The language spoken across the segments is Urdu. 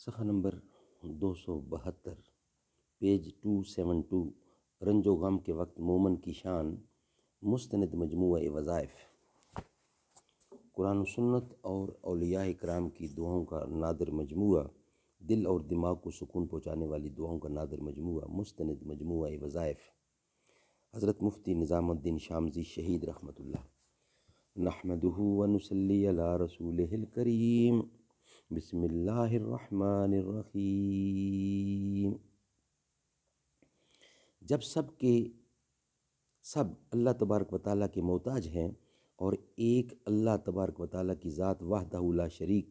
صفحہ نمبر 272 پیج 272 رنج و غم کے وقت مومن کی شان مستند مجموعہ وظائف قرآن و سنت اور اولیاء کرام کی دعاؤں کا نادر مجموعہ، دل اور دماغ کو سکون پہنچانے والی دعاؤں کا نادر مجموعہ مستند مجموعہ وظائف حضرت مفتی نظام الدین شامزی شہید رحمۃ اللہ۔ نحمدہ ونصلی علی رسولہ الکریم، بسم اللہ الرحمن الرحیم۔ جب سب اللہ تبارک و تعالیٰ کے محتاج ہیں اور ایک اللہ تبارک و تعالیٰ کی ذات وحدہ لا شریک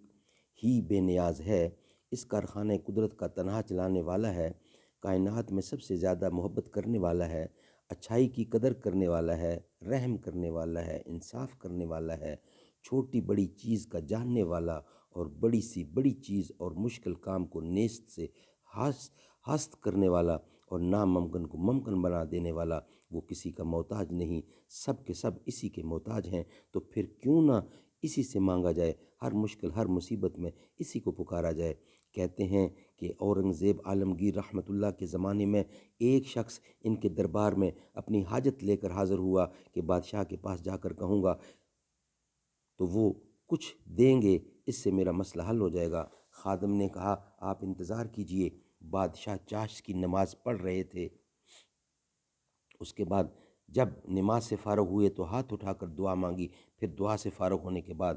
ہی بے نیاز ہے، اس کارخانہ قدرت کا تنہا چلانے والا ہے، کائنات میں سب سے زیادہ محبت کرنے والا ہے، اچھائی کی قدر کرنے والا ہے، رحم کرنے والا ہے، انصاف کرنے والا ہے، چھوٹی بڑی چیز کا جاننے والا اور بڑی سی بڑی چیز اور مشکل کام کو نیست سے ہست کرنے والا اور ناممکن کو ممکن بنا دینے والا، وہ کسی کا محتاج نہیں، سب کے سب اسی کے محتاج ہیں۔ تو پھر کیوں نہ اسی سے مانگا جائے، ہر مشکل ہر مصیبت میں اسی کو پکارا جائے۔ کہتے ہیں کہ اورنگزیب عالمگیر رحمۃ اللہ کے زمانے میں ایک شخص ان کے دربار میں اپنی حاجت لے کر حاضر ہوا کہ بادشاہ کے پاس جا کر کہوں گا تو وہ کچھ دیں گے، اس سے میرا مسئلہ حل ہو جائے گا۔ خادم نے کہا آپ انتظار کیجئے۔ بادشاہ چاشت کی نماز پڑھ رہے تھے۔ اس کے بعد جب نماز سے فارغ ہوئے تو ہاتھ اٹھا کر دعا مانگی، پھر دعا سے فارغ ہونے کے بعد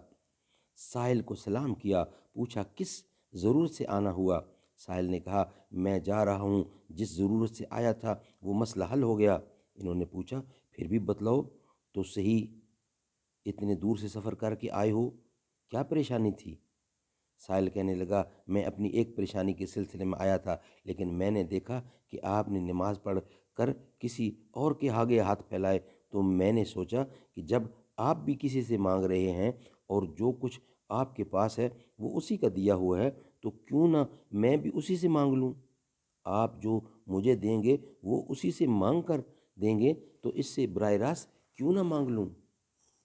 سائل کو سلام کیا، پوچھا کس ضرورت سے آنا ہوا؟ سائل نے کہا میں جا رہا ہوں، جس ضرورت سے آیا تھا وہ مسئلہ حل ہو گیا۔ انہوں نے پوچھا پھر بھی بتلاؤ تو صحیح، اتنے دور سے سفر کر کے آئے ہو، کیا پریشانی تھی؟ سائل کہنے لگا میں اپنی ایک پریشانی کے سلسلے میں آیا تھا، لیکن میں نے دیکھا کہ آپ نے نماز پڑھ کر کسی اور کے آگے ہاتھ پھیلائے، تو میں نے سوچا کہ جب آپ بھی کسی سے مانگ رہے ہیں اور جو کچھ آپ کے پاس ہے وہ اسی کا دیا ہوا ہے، تو کیوں نہ میں بھی اسی سے مانگ لوں۔ آپ جو مجھے دیں گے وہ اسی سے مانگ کر دیں گے، تو اس سے براہ راست کیوں نہ مانگ لوں۔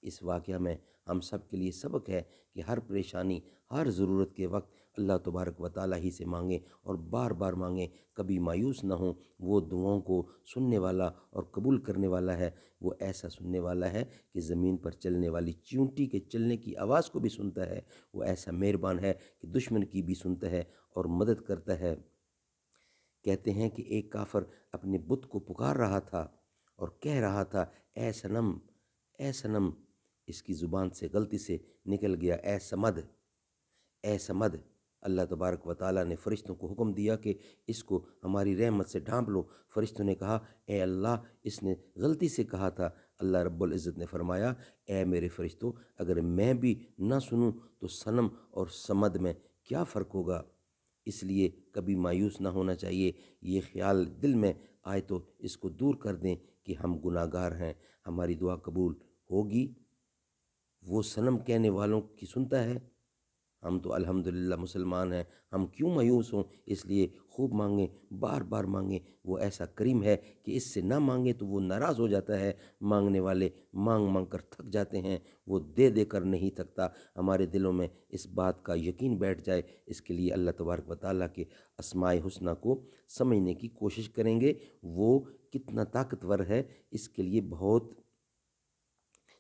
اس واقعہ میں ہم سب کے لیے سبق ہے کہ ہر پریشانی ہر ضرورت کے وقت اللہ تبارک و تعالیٰ ہی سے مانگیں اور بار بار مانگیں، کبھی مایوس نہ ہوں۔ وہ دعاؤں کو سننے والا اور قبول کرنے والا ہے، وہ ایسا سننے والا ہے کہ زمین پر چلنے والی چیونٹی کے چلنے کی آواز کو بھی سنتا ہے، وہ ایسا مہربان ہے کہ دشمن کی بھی سنتا ہے اور مدد کرتا ہے۔ کہتے ہیں کہ ایک کافر اپنے بت کو پکار رہا تھا اور کہہ رہا تھا اے صنم، اے صنم۔ اس کی زبان سے غلطی سے نکل گیا اے صمد، اے صمد۔ اللہ تبارک و تعالیٰ نے فرشتوں کو حکم دیا کہ اس کو ہماری رحمت سے ڈھانپ لو۔ فرشتوں نے کہا اے اللہ اس نے غلطی سے کہا تھا۔ اللہ رب العزت نے فرمایا اے میرے فرشتوں، اگر میں بھی نہ سنوں تو صنم اور صمد میں کیا فرق ہوگا؟ اس لیے کبھی مایوس نہ ہونا چاہیے۔ یہ خیال دل میں آئے تو اس کو دور کر دیں کہ ہم گناہ گار ہیں، ہماری دعا قبول ہوگی۔ وہ صنم کہنے والوں کی سنتا ہے، ہم تو الحمدللہ مسلمان ہیں، ہم کیوں مایوس ہوں؟ اس لیے خوب مانگیں، بار بار مانگیں۔ وہ ایسا کریم ہے کہ اس سے نہ مانگیں تو وہ ناراض ہو جاتا ہے۔ مانگنے والے مانگ مانگ کر تھک جاتے ہیں، وہ دے دے کر نہیں تھکتا۔ ہمارے دلوں میں اس بات کا یقین بیٹھ جائے، اس کے لیے اللہ تبارک و تعالیٰ کے اسماء الحسنی کو سمجھنے کی کوشش کریں گے، وہ کتنا طاقتور ہے۔ اس کے لیے بہت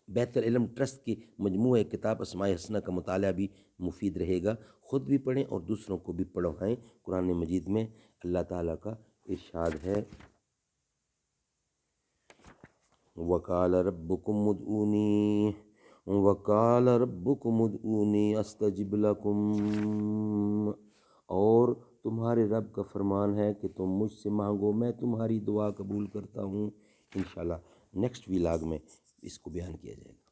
بیت العلم ٹرسٹ کی مجموعہ کتاب اسماء الحسنی کا مطالعہ بھی مفید رہے گا، خود بھی پڑھیں اور دوسروں کو بھی پڑھائیں۔ قرآن مجید میں اللہ تعالیٰ کا ارشاد ہے وَقَالَ رَبُّكُمُ ادْعُونِي وَقَالَ رَبُّكُمُ ادْعُونِي أَسْتَجِبْ لَكُمْ، اور تمہارے رب کا فرمان ہے کہ تم مجھ سے مانگو، میں تمہاری دعا قبول کرتا ہوں۔ انشاءاللہ نیکسٹ ویلاگ میں اس کو بیان کیا جائے گا۔